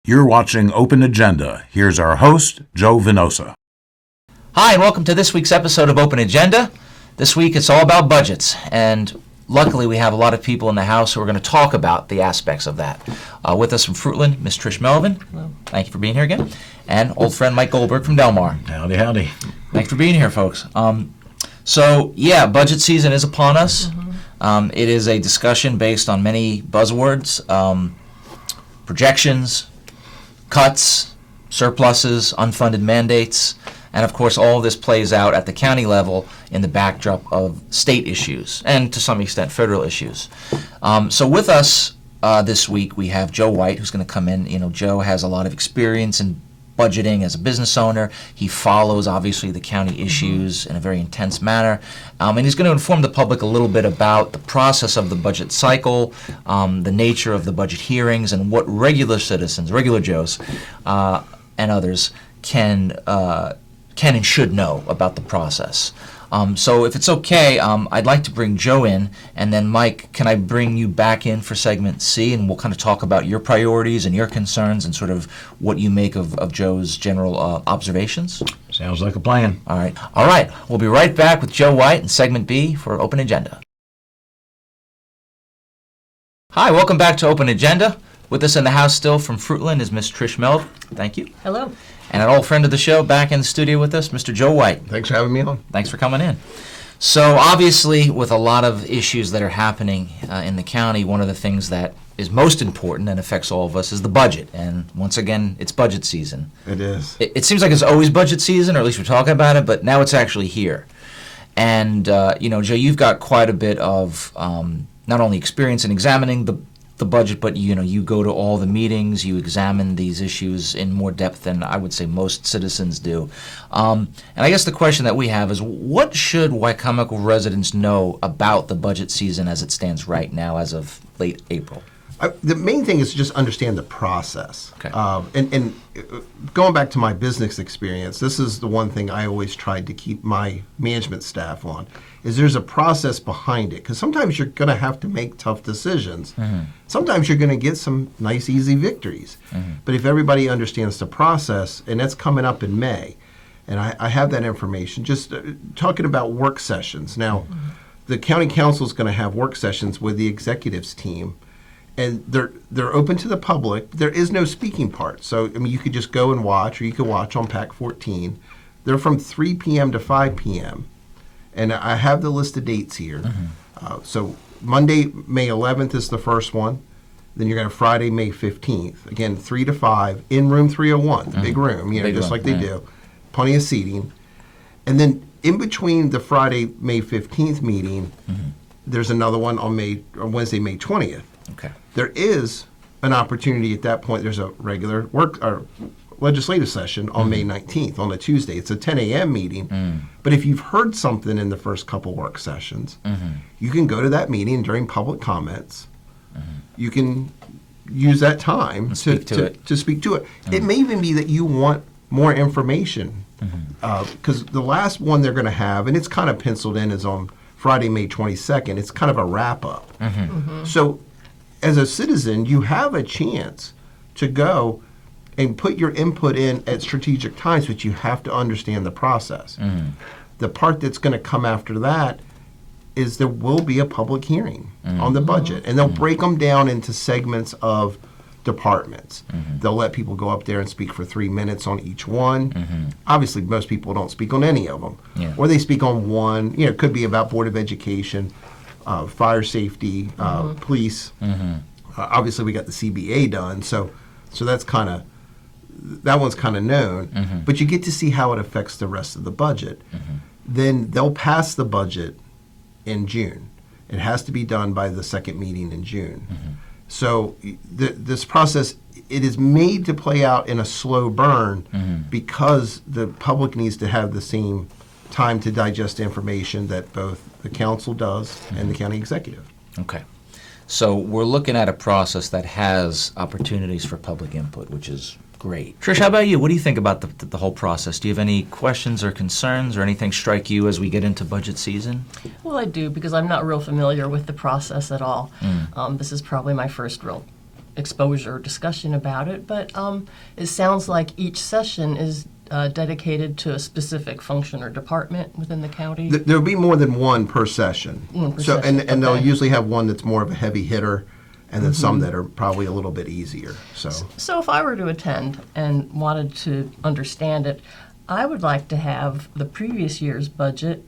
You're watching Open Agenda. Here's our host, Joe Venosa. Hi, and welcome to this week's episode of Open Agenda. This week it's all about budgets, and luckily we have a lot of people in the house who are going to talk about the aspects of that. With us from Fruitland, Ms. Trish Melvin. Hello. Thank you for being here again. And old friend Mike Goldberg from Delmar. Howdy, howdy. Thanks for being here, folks. Budget season is upon us. It is a discussion based on many buzzwords, projections, cuts, surpluses, unfunded mandates, and of course all of this plays out at the county level in the backdrop of state issues and to some extent federal issues. So with us this week we have Joe White, who's going to come in. You know, Joe has a lot of experience in budgeting as a business owner. He follows obviously the county issues in a very intense manner, and he's going to inform the public a little bit about the process of the budget cycle, the nature of the budget hearings, and what regular citizens, regular Joes, and others can and should know about the process. So if it's okay, I'd like to bring Joe in, and then Mike, can I bring you back in for segment C, and we'll kind of talk about your priorities and your concerns and sort of what you make of Joe's general observations? Sounds like a plan. All right. We'll be right back with Joe White in segment B for Open Agenda. Hi, welcome back to Open Agenda. With us in the house still from Fruitland is Miss Trish Melv. Thank you. Hello. And an old friend of the show back in the studio with us, Mr. Joe White. Thanks for having me on. Thanks for coming in. So obviously, with a lot of issues that are happening in the county, one of the things that is most important and affects all of us is the budget. And once again, it's budget season. It is. It seems like it's always budget season, or at least we're talking about it, but now it's actually here. And, Joe, you've got quite a bit of not only experience in examining the budget, but you go to all the meetings, you examine these issues in more depth than I would say most citizens do. And I guess the question that we have is, what should Wycomico residents know about the budget season as it stands right now, as of late April? The main thing is to just understand the process. Okay. And going back to my business experience, this is the one thing I always tried to keep my management staff on, is there's a process behind it. Because sometimes you're going to have to make tough decisions. Mm-hmm. Sometimes you're going to get some nice, easy victories. Mm-hmm. But if everybody understands the process, and that's coming up in May, and I have that information, just talking about work sessions. Now, the county council is going to have work sessions with the executives team, and they're open to the public. There is no speaking part. So, you could just go and watch, or you could watch on PAC 14. They're from 3 p.m. to 5 p.m., and I have the list of dates here. Mm-hmm. So Monday, May 11th is the first one. Then you're going to have Friday, May 15th. Again, 3 to 5 in room 301, the big room, big just room, like they do. Plenty of seating. And then in between the Friday, May 15th meeting, there's another one on Wednesday, May 20th. Okay. There is an opportunity at that point. There's a regular work or legislative session on May 19th, on a Tuesday. It's a 10 a.m. meeting. But if you've heard something in the first couple work sessions, you can go to that meeting during public comments. You can use that time to speak to it. It may even be that you want more information, because the last one they're going to have, and it's kind of penciled in, is on Friday, May 22nd. It's kind of a wrap-up. So as a citizen, you have a chance to go and put your input in at strategic times, but you have to understand the process. The part that's going to come after that is there will be a public hearing on the budget, and they'll break them down into segments of departments. They'll let people go up there and speak for 3 minutes on each one. Obviously, most people don't speak on any of them, or they speak on one. It could be about Board of Education, fire safety, police. Obviously, we got the CBA done, so that's that one's kind of known. But you get to see how it affects the rest of the budget. Then they'll pass the budget in June. It has to be done by the second meeting in June. So this process, it is made to play out in a slow burn because the public needs to have the same time to digest information that both the council does and the county executive. Okay. So we're looking at a process that has opportunities for public input, which is great. Trish, how about you? What do you think about the whole process? Do you have any questions or concerns or anything strike you as we get into budget season? Well, I do, because I'm not real familiar with the process at all. This is probably my first real exposure or discussion about it, but it sounds like each session is dedicated to a specific function or department within the county. There'll be more than one per session. One per so, session, and they'll okay. usually have one that's more of a heavy hitter, and then some that are probably a little bit easier. So if I were to attend and wanted to understand it, I would like to have the previous year's budget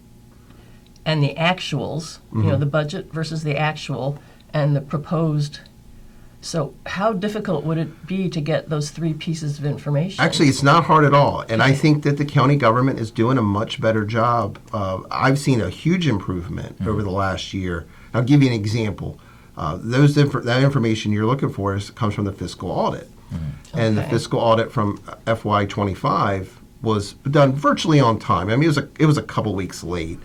and the actuals, the budget versus the actual and the proposed. So how difficult would it be to get those three pieces of information? Actually, it's not hard at all, and I think that the county government is doing a much better job. I've seen a huge improvement over the last year. I'll give you an example. That information you're looking for comes from the fiscal audit, and the Okay. fiscal audit from FY25 was done virtually on time. I mean, it was a couple weeks late.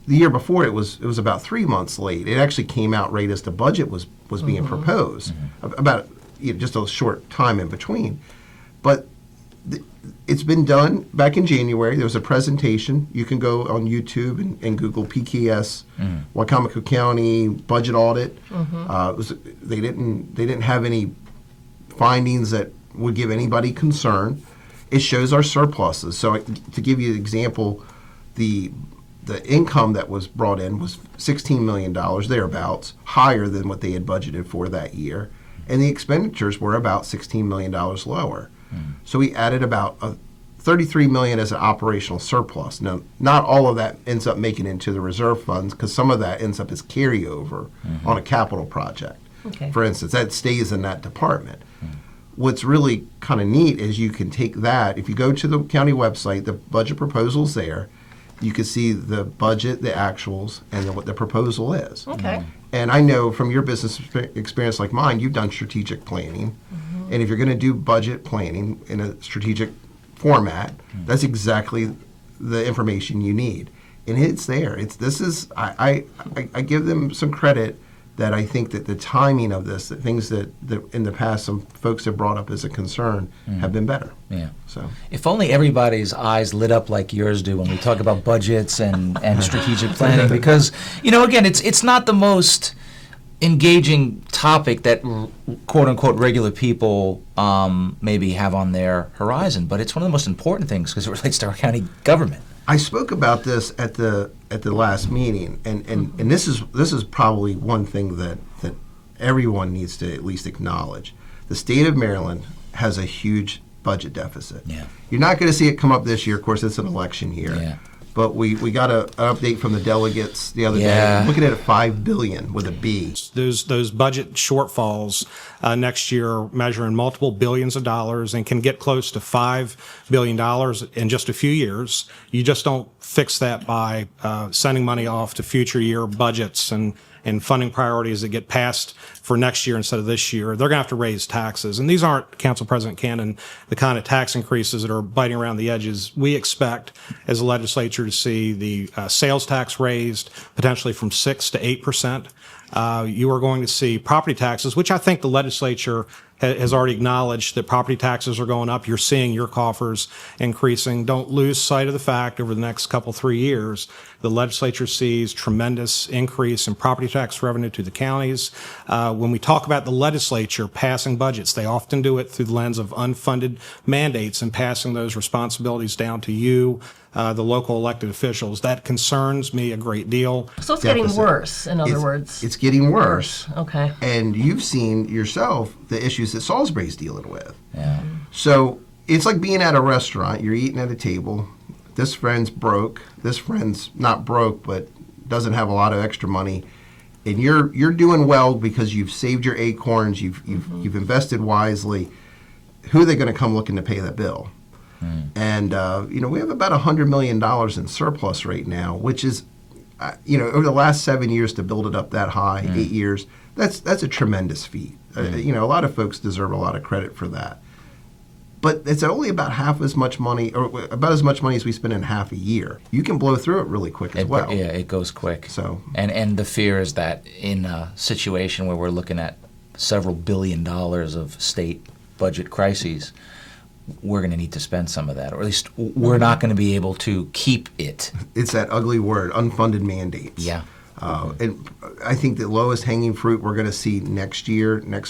The year before, it was about 3 months late. It actually came out right as the budget was being proposed, about just a short time in between. But it's been done back in January. There was a presentation. You can go on YouTube and Google PKS, Wycomico County budget audit. They didn't have any findings that would give anybody concern. It shows our surpluses. So to give you an example, the income that was brought in was $16 million, thereabouts, higher than what they had budgeted for that year. And the expenditures were about $16 million lower. So we added about $33 million as an operational surplus. Now, not all of that ends up making it into the reserve funds, because some of that ends up as carryover on a capital project. Okay. For instance, that stays in that department. What's really kind of neat is you can take that, if you go to the county website, the budget proposal's there, you can see the budget, the actuals, and what the proposal is. Okay. And I know from your business experience like mine, you've done strategic planning. And if you're going to do budget planning in a strategic format, that's exactly the information you need. And it's there. I give them some credit that I think that the timing of this, the things that in the past some folks have brought up as a concern, have been better. Yeah. So If only everybody's eyes lit up like yours do when we talk about budgets and strategic planning, because, again, it's not the most engaging topic that quote-unquote regular people maybe have on their horizon, but it's one of the most important things because it relates to our county government. I spoke about this at the last meeting, and this is probably one thing that everyone needs to at least acknowledge. The state of Maryland has a huge budget deficit. Yeah. You're not going to see it come up this year. Of course, it's an election year. Yeah. But we got an update from the delegates the other Yeah. day, looking at $5 billion with a B. Those budget shortfalls next year measure in multiple billions of dollars and can get close to $5 billion in just a few years. You just don't fix that by sending money off to future year budgets and funding priorities that get passed for next year instead of this year. They're going to have to raise taxes. And these aren't, Council President Cannon, the kind of tax increases that are biting around the edges. We expect as a legislature to see the sales tax raised potentially from 6 to 8%. You are going to see property taxes, which I think the legislature has already acknowledged that property taxes are going up. You're seeing your coffers increasing. Don't lose sight of the fact over the next 3 years, the legislature sees tremendous increase in property tax revenue to the counties. When we talk about the legislature passing budgets, they often do it through the lens of unfunded mandates and passing those responsibilities down to you, the local elected officials. That concerns me a great deal. So it's getting Deficit. worse, in other words. It's getting worse. Okay. And you've seen yourself the issues that Salisbury's dealing with. Yeah. So it's like being at a restaurant. You're eating at a table. This friend's broke. This friend's not broke, but doesn't have a lot of extra money. And you're doing well because you've saved your acorns. You've invested wisely. Who are they going to come looking to pay that bill? And we have about $100 million in surplus right now, which is, over the last 7 years to build it up that high, 8 years. That's a tremendous feat. A lot of folks deserve a lot of credit for that. But it's only about half as much money, or about as much money as we spend in half a year. You can blow through it really quick as well. Yeah, it goes quick. So, And the fear is that in a situation where we're looking at several $1 billion of state budget crises, we're going to need to spend some of that, or at least we're not going to be able to keep it. it's that ugly word, unfunded mandates. Yeah. And I think the lowest hanging fruit we're going to see next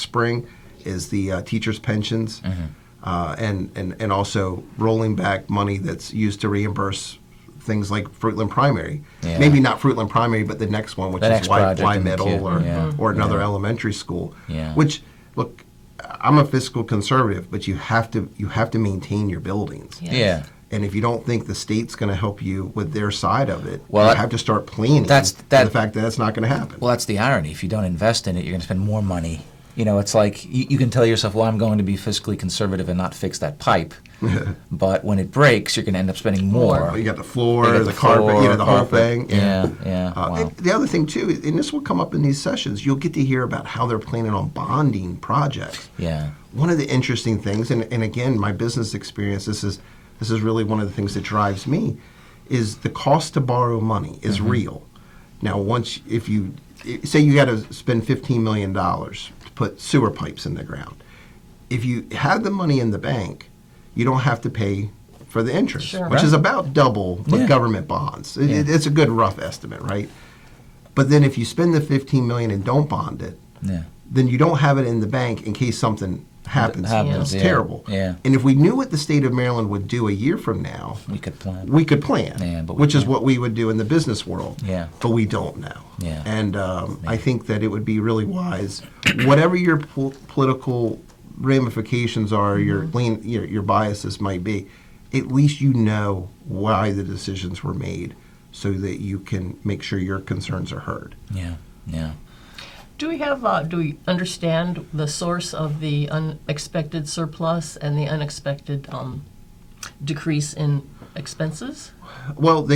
spring is the teachers' pensions, and also rolling back money that's used to reimburse things like Fruitland Primary. Yeah. Maybe not Fruitland Primary, but the next one, which The is next project Y in the Middle queue. or, Yeah. or another Yeah. elementary school. Yeah. Which, look, I'm a fiscal conservative, but you have to maintain your buildings. Yes. Yeah. And if you don't think the state's going to help you with their side of it, Well, you have to start planning that's- for that- the fact that that's not going to happen. Well, that's the irony. If you don't invest in it, you're going to spend more money. You know, it's like you can tell yourself, well, I'm going to be fiscally conservative and not fix that pipe. But when it breaks, you're going to end up spending more. You got the floor, You got the carpet, floor, the whole carpet. thing. Yeah, yeah. Wow. And the other thing too, and this will come up in these sessions, you'll get to hear about how they're planning on bonding projects. Yeah. One of the interesting things, and again, my business experience, this is really one of the things that drives me, is the cost to borrow money is real. Now, if you say you got to spend $15 million to put sewer pipes in the ground, if you have the money in the bank, you don't have to pay for the interest, Sure. which is about double what Yeah. government bonds. Yeah. It's a good rough estimate, right? But then if you spend the $15 million and don't bond it, Yeah. then you don't have it in the bank in case something happens. Happens, It's yeah. terrible. Yeah. And if we knew what the state of Maryland would do a year from now, We could plan. we could plan, Yeah, but we which is can't. what we would do in the business world. Yeah. But we don't know. Yeah. And I think that it would be really wise, whatever your political ramifications are, your biases might be, at least you know why the decisions were made so that you can make sure your concerns are heard. Yeah. Yeah. Do we understand the source of the unexpected surplus and the unexpected decrease in expenses? Well,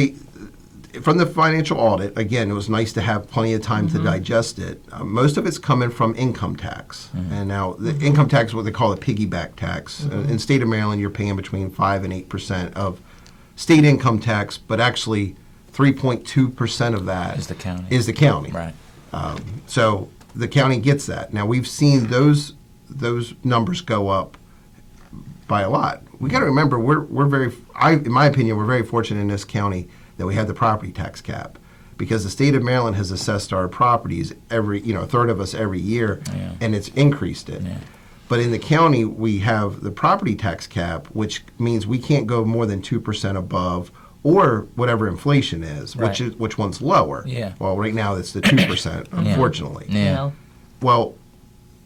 from the financial audit, again, it was nice to have plenty of time to digest it. Most of it's coming from income tax. And now the income tax is what they call a piggyback tax. In state of Maryland, you're paying between 5 and 8% of state income tax, but actually 3.2% of that Is the county. Is the county. Right. So the county gets that. Now, we've seen those numbers go up by a lot. We got to remember, in my opinion, we're very fortunate in this county that we have the property tax cap, because the state of Maryland has assessed our properties a third of us every year, Yeah. and it's increased it. Yeah. But in the county, we have the property tax cap, which means we can't go more than 2% above, or whatever inflation is, Right. which one's lower. Yeah. Well, right now it's the 2%, unfortunately. Yeah. You know? Well,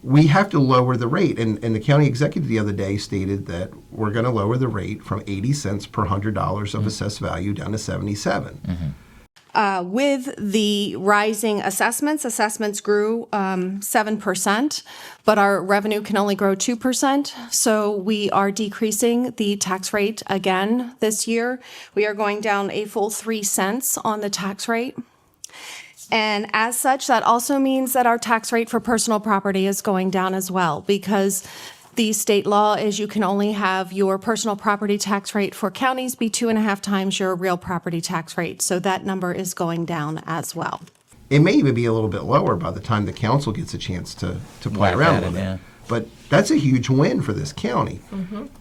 we have to lower the rate, and the county executive the other day stated that we're going to lower the rate from 80 cents per $100 of assessed value down to 77. With the rising assessments grew 7%, but our revenue can only grow 2%. So we are decreasing the tax rate again this year. We are going down a full 3 cents on the tax rate. And as such, that also means that our tax rate for personal property is going down as well, because the state law is you can only have your personal property tax rate for counties be 2.5 times your real property tax rate. So that number is going down as well. It may even be a little bit lower by the time the council gets a chance to play Whack around at with it, it. yeah. But that's a huge win for this county.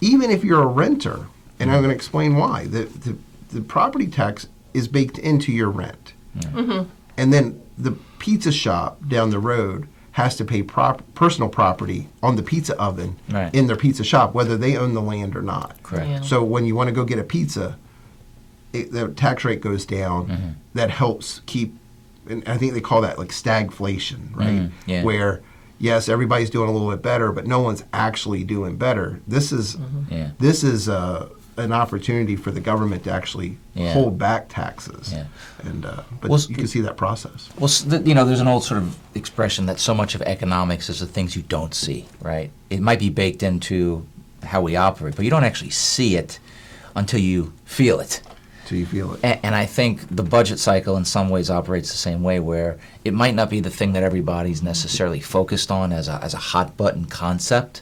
Even if you're a renter, and I'm going to explain why. The property tax is baked into your rent. And then the pizza shop down the road has to pay personal property on the pizza oven Right. in their pizza shop, whether they own the land or not. Correct. Yeah. So when you want to go get a pizza, the tax rate goes down. That helps keep, and I think they call that like stagflation, right? yeah. Where, yes, everybody's doing a little bit better, but no one's actually doing better. This is Yeah. an opportunity for the government to actually Yeah. hold back taxes. Yeah. And but Well, you can see that process. Well, there's an old sort of expression that so much of economics is the things you don't see, right? It might be baked into how we operate, but you don't actually see it until you feel it. So you feel it. And I think the budget cycle in some ways operates the same way, where it might not be the thing that everybody's necessarily focused on as a hot button concept,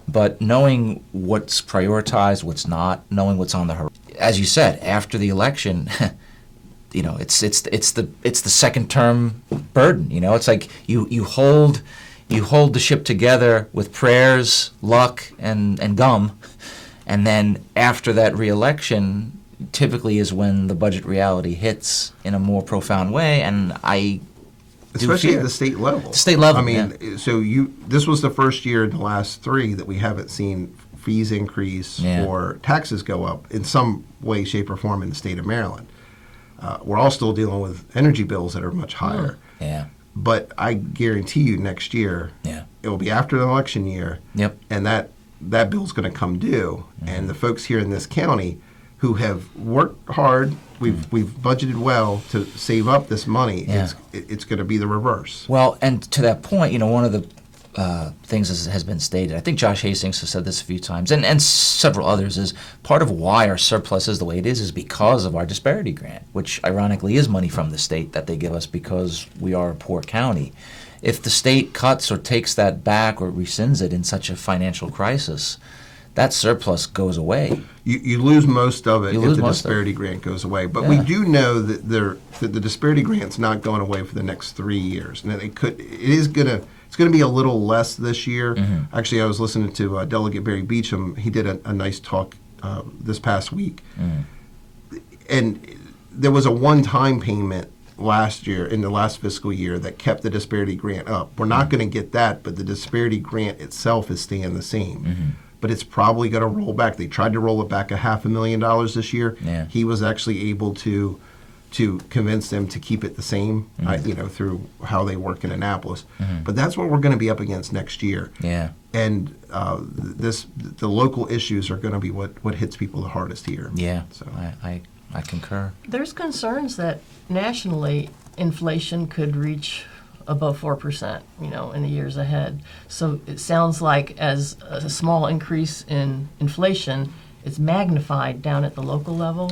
but knowing what's prioritized, what's not, knowing what's on the horizon. As you said, after the election, it's the second term burden. It's like you hold the ship together with prayers, luck, and gum, and then after that re-election, typically is when the budget reality hits in a more profound way. And I especially fear. at the state level. State level, I mean, so this was the first year in the last 3 that we haven't seen fees increase Yeah. or taxes go up in some way, shape, or form in the state of Maryland. We're all still dealing with energy bills that are much higher. Yeah. But I guarantee you next year, Yeah. it will be after the election year, Yep. and that bill's going to come due. And the folks here in this county who have worked hard, we've budgeted well to save up this money, Yeah. it's going to be the reverse. Well, and to that point, one of the things that has been stated, I think Josh Hastings has said this a few times, and several others, is part of why our surplus is the way it is because of our disparity grant, which ironically is money from the state that they give us because we are a poor county. If the state cuts or takes that back or rescinds it in such a financial crisis, that surplus goes away. You lose most of it You if lose the most of it. disparity grant goes away. But Yeah. we do know that the disparity grant's not going away for the next 3 years. Now it's going to be a little less this year. Mm-hmm. Actually, I was listening to Delegate Barry Beecham. He did a nice talk this past week, and there was a one-time payment last year in the last fiscal year that kept the disparity grant up. We're not going to get that, but the disparity grant itself is staying the same. But it's probably going to roll back. They tried to roll it back $500,000 this year. Yeah. He was actually able to convince them to keep it the same, through how they work in Annapolis. But that's what we're going to be up against next year. Yeah. And the local issues are going to be what hits people the hardest here. Yeah. So I concur. There's concerns that nationally inflation could reach above 4%, in the years ahead. So it sounds like as a small increase in inflation, it's magnified down at the local level.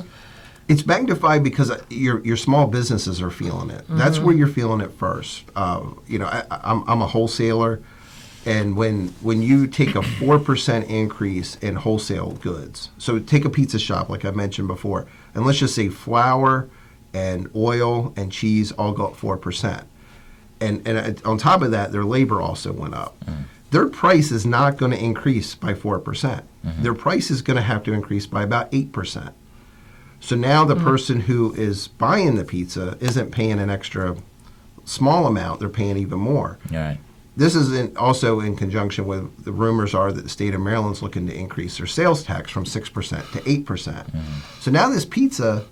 it's magnified because your small businesses are feeling it. That's where you're feeling it first. I'm a wholesaler. And when you take a 4% increase in wholesale goods, so take a pizza shop like I mentioned before, and let's just say flour and oil and cheese all go up 4%. And on top of that, their labor also went up. Their price is not going to increase by 4%. Their price is going to have to increase by about 8%. So now the person who is buying the pizza isn't paying an extra small amount, they're paying even more. All right. This is also in conjunction with the rumors are that the state of Maryland's looking to increase their sales tax from 6% to 8%. So now this pizza,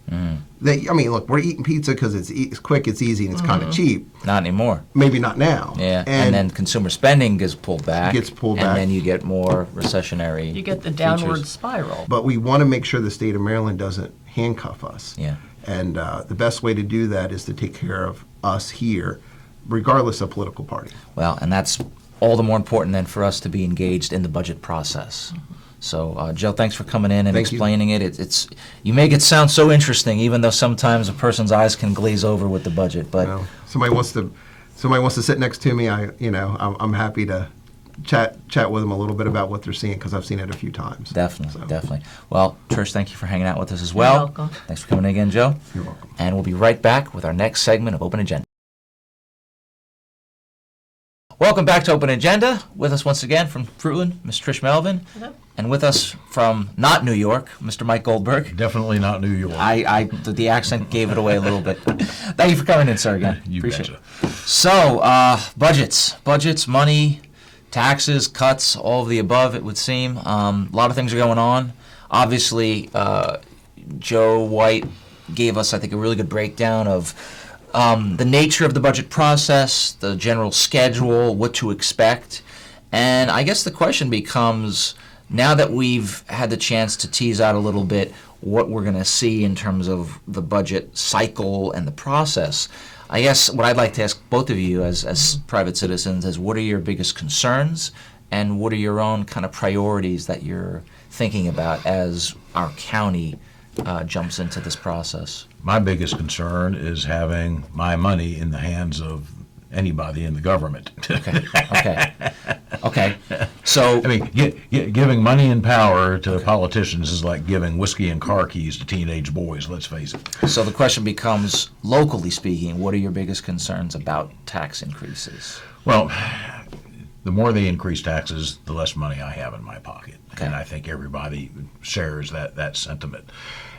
look, we're eating pizza because it's quick, it's easy, and it's kind of cheap. Not anymore. Maybe not now. Yeah, and then consumer spending gets pulled back. And then you get more recessionary. You get the downward features. spiral. But we want to make sure the state of Maryland doesn't handcuff us. Yeah. And the best way to do that is to take care of us here, regardless of political party. Well, and that's all the more important then for us to be engaged in the budget process. So, Joe, thanks for coming in and Thank you. explaining it. It's you make it sound so interesting, even though sometimes a person's eyes can glaze over with the budget. But Somebody wants to sit next to me. I'm happy to chat with them a little bit about what they're seeing because I've seen it a few times. Definitely. Well, Trish, thank you for hanging out with us as well. You're welcome. Thanks for coming in again, Joe. You're welcome. And we'll be right back with our next segment of Open Agenda. Welcome back to Open Agenda. With us once again from Fruitland, Ms. Trish Melvin. Yep. And with us from not New York, Mr. Mike Goldberg. Definitely not New York. The accent gave it away a little bit. Thank you for coming in, sir, again. You Appreciate betcha. it. So, budgets, money, taxes, cuts, all of the above, it would seem. A lot of things are going on. Obviously, Joe White gave us, I think, a really good breakdown of the nature of the budget process, the general schedule, what to expect. And I guess the question becomes, now that we've had the chance to tease out a little bit what we're going to see in terms of the budget cycle and the process, I guess what I'd like to ask both of you as private citizens is, what are your biggest concerns and what are your own kind of priorities that you're thinking about as our county jumps into this process? My biggest concern is having my money in the hands of anybody in the government. Okay. So, I mean, giving money and power to politicians is like giving whiskey and car keys to teenage boys, let's face it. so the question becomes, locally speaking, what are your biggest concerns about tax increases? Well, the more they increase taxes, the less money I have in my pocket. Okay. And I think everybody shares that sentiment.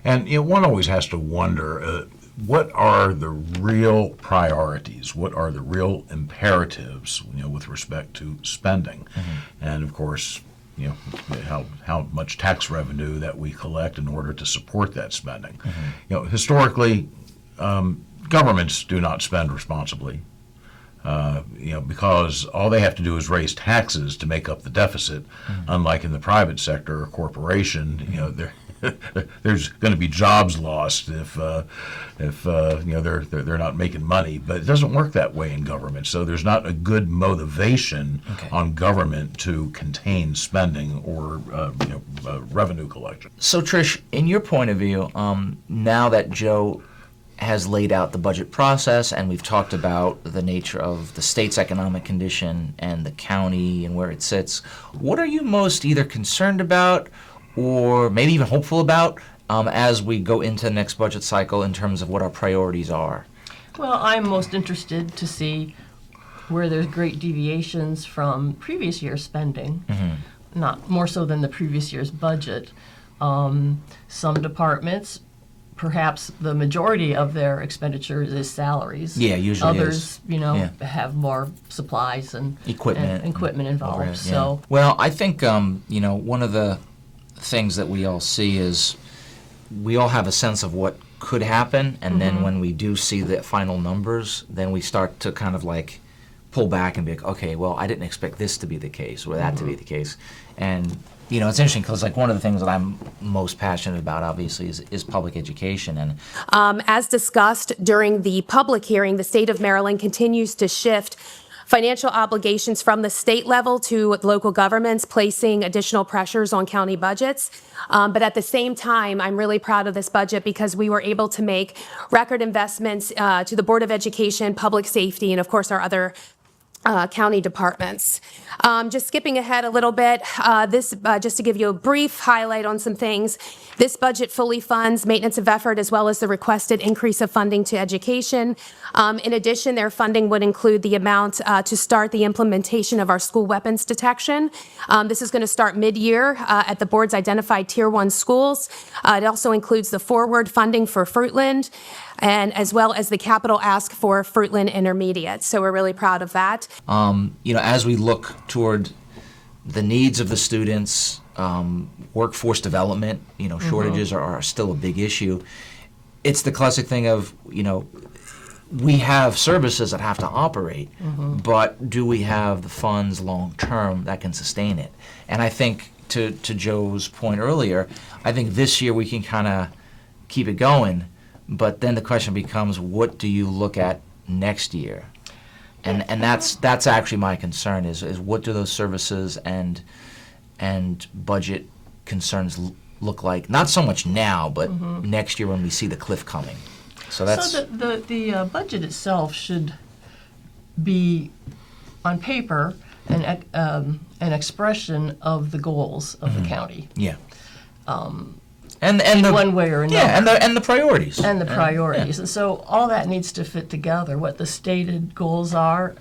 And one always has to wonder, what are the real priorities? What are the real imperatives, with respect to spending? And of course, how much tax revenue that we collect in order to support that spending. Historically, governments do not spend responsibly. Because all they have to do is raise taxes to make up the deficit. Unlike in the private sector or corporation, there's going to be jobs lost if they're not making money. But it doesn't work that way in government. So there's not a good motivation on government to contain spending or revenue collection. So Trish, in your point of view, now that Joe has laid out the budget process, and we've talked about the nature of the state's economic condition and the county and where it sits, what are you most either concerned about or maybe even hopeful about as we go into the next budget cycle in terms of what our priorities are? Well, I'm most interested to see where there's great deviations from previous year's spending, not more so than the previous year's budget. Some departments, perhaps the majority of their expenditures is salaries. Yeah, usually Others, is. have more supplies and Equipment. and equipment involved. Overhead, yeah. So, well, I think one of the things that we all see is we all have a sense of what could happen, and then when we do see the final numbers, then we start to kind of like pull back and be like, okay, well, I didn't expect this to be the case or that to be the case. And it's interesting because one of the things that I'm most passionate about, obviously, is public education. And As discussed during the public hearing, the state of Maryland continues to shift financial obligations from the state level to local governments, placing additional pressures on county budgets. But at the same time, I'm really proud of this budget because we were able to make record investments to the Board of Education, public safety, and of course our other county departments. Just skipping ahead a little bit, just to give you a brief highlight on some things, this budget fully funds maintenance of effort as well as the requested increase of funding to education. In addition, their funding would include the amount to start the implementation of our school weapons detection. This is going to start mid-year at the board's identified Tier 1 schools. It also includes the forward funding for Fruitland, and as well as the capital ask for Fruitland Intermediate. So we're really proud of that. As we look toward the needs of the students, workforce development, shortages are still a big issue. It's the classic thing of, we have services that have to operate, but do we have the funds long term that can sustain it? And I think to Joe's point earlier, I think this year we can kind of keep it going, but then the question becomes, what do you look at next year? And that's actually my concern is what do those services and budget concerns look like? Not so much now, but next year when we see the cliff coming. So that's the budget itself should be, on paper, an expression of the goals of the county. yeah. In one way or another. Yeah, and the priorities. And the priorities. And so all that needs to fit together, what the stated goals are,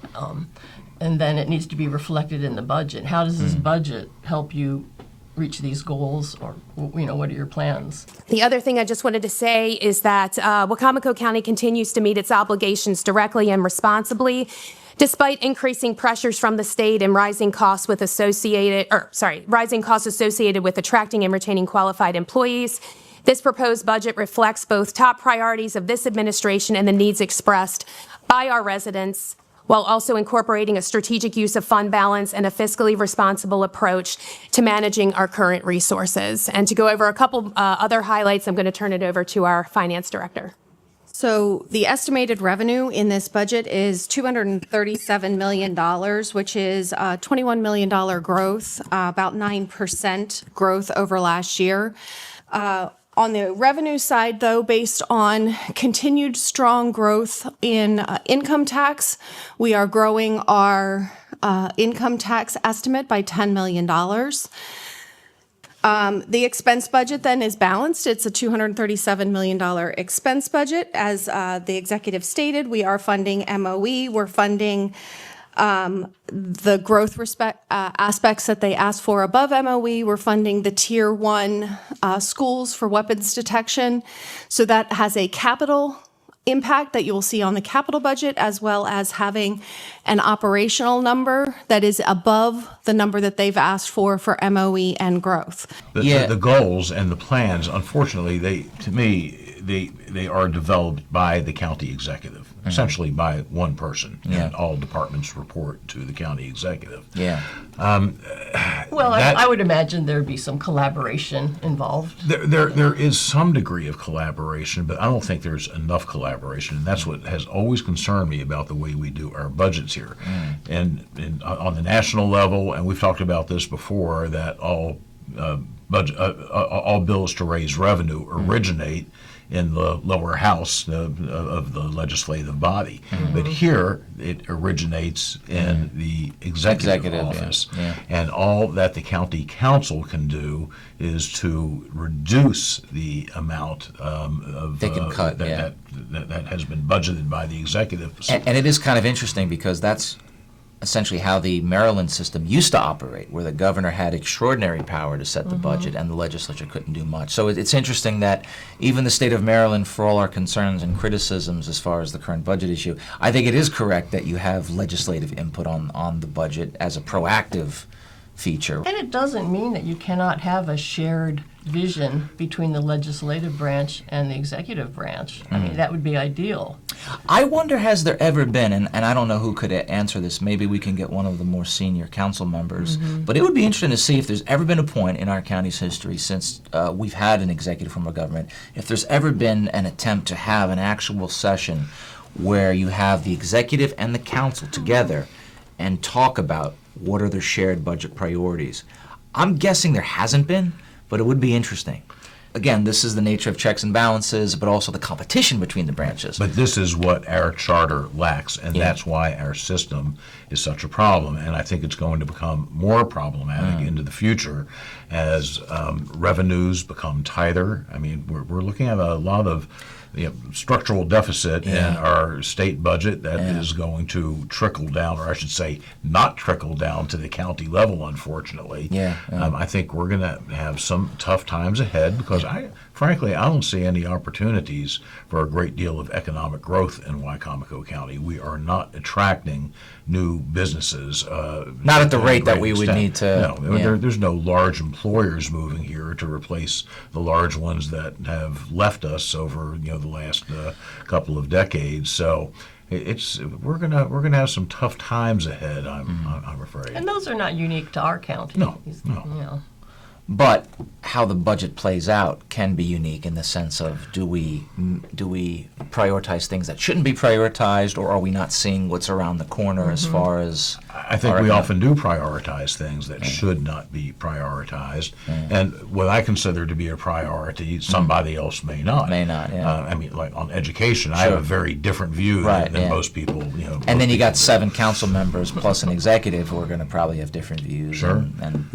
and then it needs to be reflected in the budget. How does this budget help you reach these goals, or what are your plans? The other thing I just wanted to say is that Wacomico County continues to meet its obligations directly and responsibly, despite increasing pressures from the state and rising costs associated with attracting and retaining qualified employees. This proposed budget reflects both top priorities of this administration and the needs expressed by our residents, while also incorporating a strategic use of fund balance and a fiscally responsible approach to managing our current resources. And to go over a couple other highlights, I'm going to turn it over to our finance director. So the estimated revenue in this budget is $237 million, which is a $21 million growth, about 9% growth over last year. On the revenue side, though, based on continued strong growth in income tax, we are growing our income tax estimate by $10 million. The expense budget then is balanced. It's a $237 million expense budget. As the executive stated, we are funding MOE. We're funding the growth aspects that they asked for above MOE. We're funding the Tier 1 schools for weapons detection. So that has a capital impact that you'll see on the capital budget, as well as having an operational number that is above the number that they've asked for MOE and growth. The goals and the plans, unfortunately, to me, they are developed by the county executive, essentially by one person, and all departments report to the county executive. Yeah. Well, I would imagine there'd be some collaboration involved. There is some degree of collaboration, but I don't think there's enough collaboration, and that's what has always concerned me about the way we do our budgets here. And on the national level, and we've talked about this before, that all bills to raise revenue originate in the lower house of the legislative body. But here, it originates in the executive office. Yeah. And all that the county council can do is to reduce the amount of They can cut, that has been budgeted by the executive. And it is kind of interesting because that's essentially how the Maryland system used to operate, where the governor had extraordinary power to set the budget and the legislature couldn't do much. So it's interesting that even the state of Maryland, for all our concerns and criticisms as far as the current budget issue, I think it is correct that you have legislative input on the budget as a proactive feature. And it doesn't mean that you cannot have a shared vision between the legislative branch and the executive branch. I mean, that would be ideal. I wonder, has there ever been, and I don't know who could answer this, maybe we can get one of the more senior council members, but it would be interesting to see if there's ever been a point in our county's history since we've had an executive form of government, if there's ever been an attempt to have an actual session where you have the executive and the council together and talk about what are their shared budget priorities. I'm guessing there hasn't been, but it would be interesting. Again, this is the nature of checks and balances, but also the competition between the branches. But this is what our charter lacks, and that's why our system is such a problem. And I think it's going to become more problematic into the future as revenues become tighter. I mean, we're looking at a lot of structural deficit in our state budget that is going to trickle down, or I should say not trickle down to the county level, unfortunately. I think we're going to have some tough times ahead because frankly, I don't see any opportunities for a great deal of economic growth in Wicomico County. We are not attracting new businesses. Not at the rate that we would need to. No, there's no large employers moving here to replace the large ones that have left us over the last couple of decades. So we're gonna have some tough times ahead. I'm afraid. And those are not unique to our county. No. But how the budget plays out can be unique in the sense of do we prioritize things that shouldn't be prioritized, or are we not seeing what's around the corner as far as I think we often do prioritize things that should not be prioritized, and what I consider to be a priority, somebody else may not. May not, I mean, like on education, I have a very different view than most people. And then you got 7 council members plus an executive who are going to probably have different views. Sure. And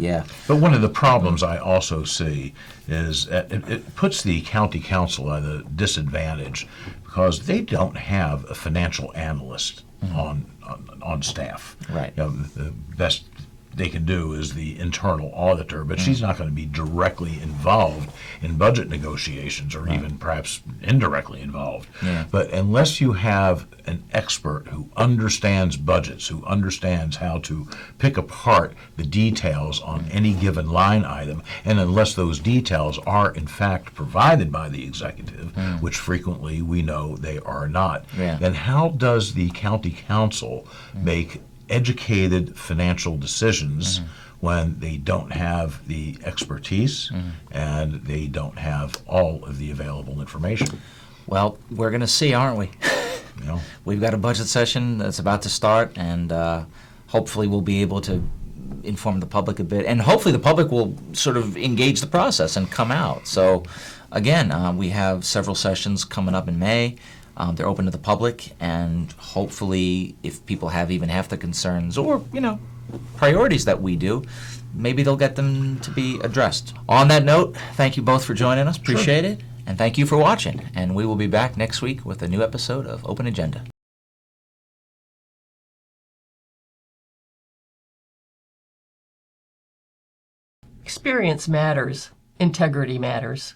But one of the problems I also see is it puts the county council at a disadvantage because they don't have a financial analyst on staff. Right. The best they can do is the internal auditor, but she's not going to be directly involved in budget negotiations or even perhaps indirectly involved. But unless you have an expert who understands budgets, who understands how to pick apart the details on any given line item, and unless those details are in fact provided by the executive, which frequently we know they are not, then how does the county council make educated financial decisions when they don't have the expertise and they don't have all of the available information? Well, we're going to see, aren't we? We've got a budget session that's about to start, and hopefully we'll be able to inform the public a bit, and hopefully the public will sort of engage the process and come out. So again, we have several sessions coming up in May. They're open to the public, and hopefully if people have even half the concerns or, priorities that we do, maybe they'll get them to be addressed. On that note, thank you both for joining us. Appreciate it. And thank you for watching. And we will be back next week with a new episode of Open Agenda. Experience matters. Integrity matters.